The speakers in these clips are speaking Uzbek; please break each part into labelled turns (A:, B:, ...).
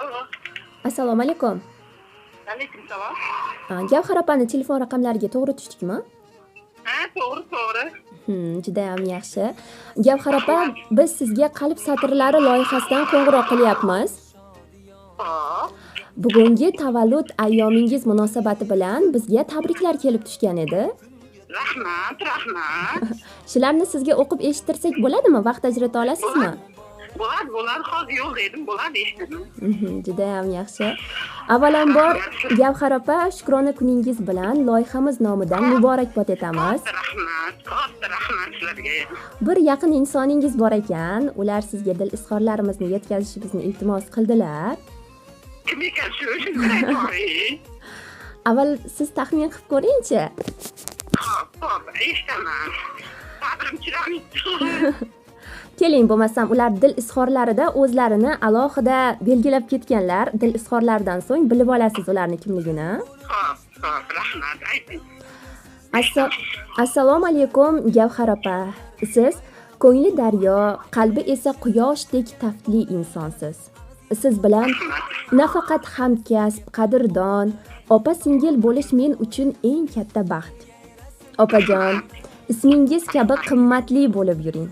A: Alo.
B: Assalomu alaykum.
A: Alaykum salom.
B: Gavhar opani telefon raqamlariga to'g'ri tushdikmi?
A: Ha, to'g'ri.
B: Juda ham yaxshi. Gavhar opa, biz sizga qalb satrlari loyihasidan qo'ng'iroq qilyapmiz.
A: Hop.
B: Bugungi tavallud ayyomingiz munosabati bilan bizga tabriklar kelib tushgan edi.
A: Rahmat.
B: Shularni sizga o'qib eshittirsak bo'ladimi? Vaqt ajrata olasizmi?
A: Bo'ladi. Hozir yo'lda edim, bo'ladi eshitaman.
B: Juda ham yaxshi. Avvalambor Gavhar opa, Shukrona kuningiz bilan loyihamiz nomidan muborakbod etamiz.
A: Katta rahmat sizlarga.
B: Bir yaqin insoningiz bor ekan, ular sizga dil izhorlarimizni yetkazishimizni iltimos qildilar.
A: Kim ekan shu? Shunday to'g'ri.
B: Avval siz taxmin qilib ko'ring-chi.
A: Hop, eshitaman. Sabrim chiramadi.
B: Keling, bo'lmasam ular dil izhorlarida o'zlarini alohida belgilab ketganlar. Dil izhorlaridan so'ng bilib olasiz ularning kimligini.
A: Hop, rahmat. Ayting.
B: Assalomu alaykum Gavhar opa. Siz ko'ngli daryo, qalbi esa quyoshdek taftli insonsiz. Siz bilan nafaqat hamkasb, qadrdon, opa-singil bo'lish men uchun eng katta baxt. Opajon, ismingiz kabi qimmatli bo'lib yuring.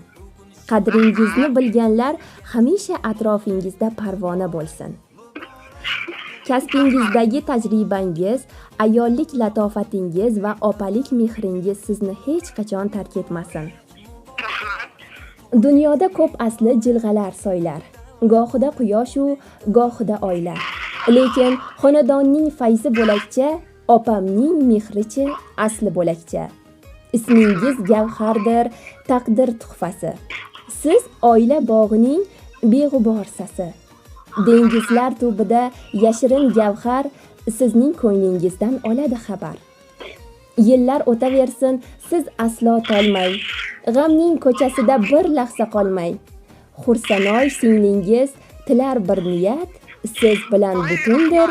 B: Qadringizni bilganlar hamisha atrofingizda parvona bo'lsin. Kasbingizdagi tajribangiz, ayollik latofatingiz va opalik mehringiz sizni hech qachon tark etmasin. Dunyoda ko'p asli jilg'alar soylar. Gohida quyosh u, gohida oylar. Lekin xonadonning fayzi bo'lakcha, opamning mehrichi asli bo'lakcha. Ismingiz Gavhardir, taqdir tuhfasi. Siz oila bog'ining beg'ubor sasi. Dengizlar tubida yashirin gavhar sizning ko'nglingizdan oladi xabar. Yillar o'taversin, siz aslo tolmay, g'amning ko'chasida bir lahza qolmay. Xursanoy singlingiz tilar bir niyat, siz bilan butundir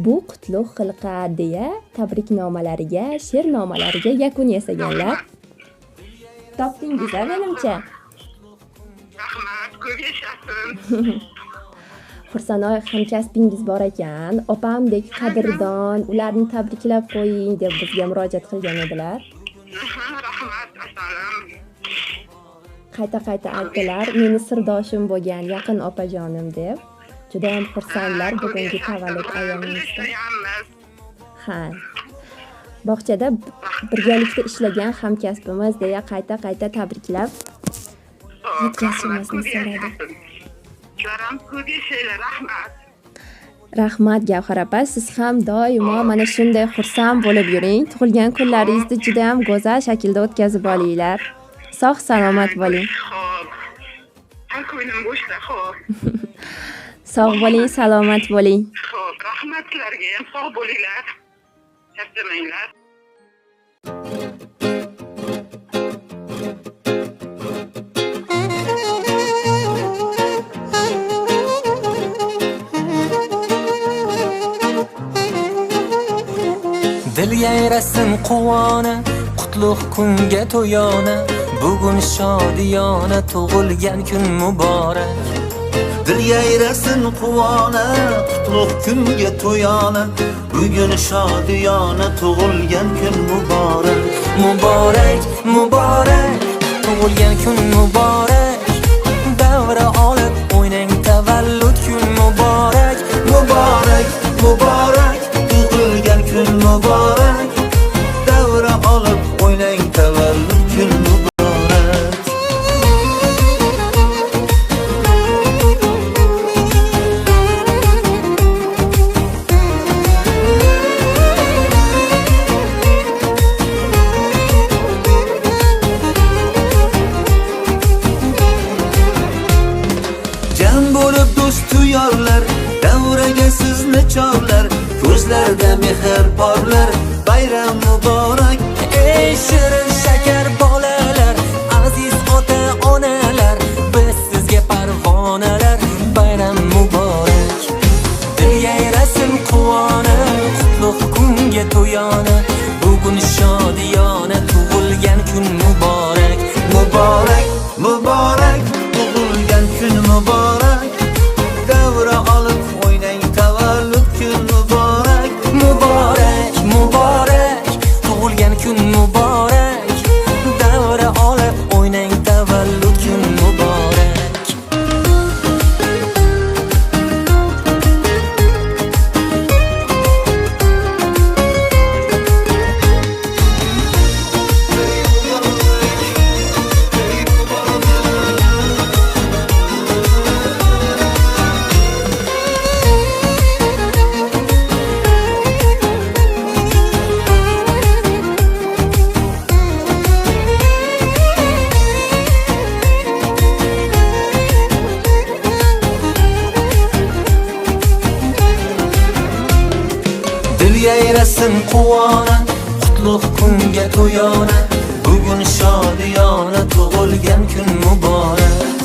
B: bu qutlug' xilqa deya tabriknomalariga, she'rnomalariga yakun yasaganlar. Topdingiz, menimcha.
A: Rahmat, ko'p yashasin.
B: Xursanoy hamkasbingiz bor ekan, opamdek qadrdon, ularni tabriklab qo'ying deb bizga murojaat qilgan edilar.
A: Rahmat, assalom.
B: Qayta aytdilar, meni sirdoshim bo'lgan yaqin opajonim deb. Juda ham xursandlar bugungi tavallud ayyomingizda. Ha. Bog'chada birgalikda ishlagan hamkasbimiz deya qayta tabriklab yetkazishimizni so'radi.
A: Shular ko'p yashanglar, rahmat.
B: Rahmat Gavhar opa, siz ham doimo mana shunday xursand bo'lib yuring. Tug'ilgan kunlaringizni juda ham go'zal shaklda o'tkazib olinglar. Sog' salomat bo'ling.
A: Xo'p. Har ko'nglim bo'shda, xo'p.
B: Sog' bo'ling, salomat bo'ling.
A: Xo'p, rahmat sizlarga ham sog' bo'linglar. Charchamanglar.
C: Dil yayrasin quvona, qutlug' kunga to'yona, bugun shodiyona tug'ilgan kun muborak.
D: Dil yayrasin quvona, qutlug' kunga to'yona, bugun shodiyona tug'ilgan kun muborak.
C: Muborak, tug'ilgan kun muborak. Davra olib o'ynang tavallud kun muborak.
D: Muborak, tug'ilgan kun muborak. Davra olib o'ynang tavallud kun muborak. Jam bo'lib do'st yorlar, davraga sizni chorlar, ko'zlarda mehr porlar, bayram muborak.
C: Ey shirin shakar bolalar, aziz ota-onalar, biz sizga parvonalar, bayram muborak. Dil yayrasin quvona, qutlug' kunga to'yona, bugun shodiyona tug'ilgan kun muborak.
D: Muborak, tug'ilgan kun muborak. Davra olib o'ynang
C: yayrasin quvona, qutlug' kunga to'yona, bugun shodiyona, tug'ilgan kun muborak.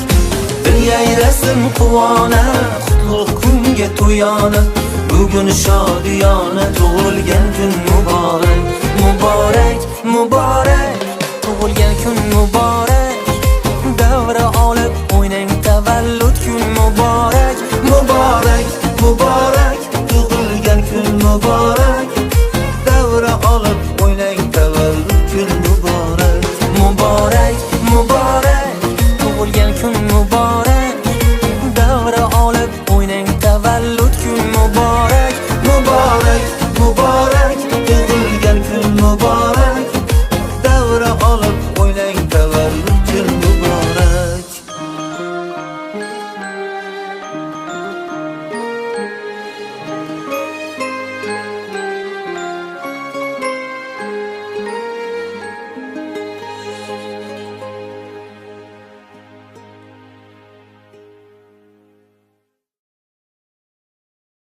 C: Dil yayrasin quvona, qutlug' kunga to'yona, bugun shodiyona, tug'ilgan kun muborak. Muborak, muborak, tug'ilgan kun muborak. Davra olib o'ynang, tavallud kun muborak.
D: Muborak, muborak, tug'ilgan kun muborak. Davra olib o'ynang, tavallud kun muborak.
C: Muborak, muborak, tug'ilgan kun muborak.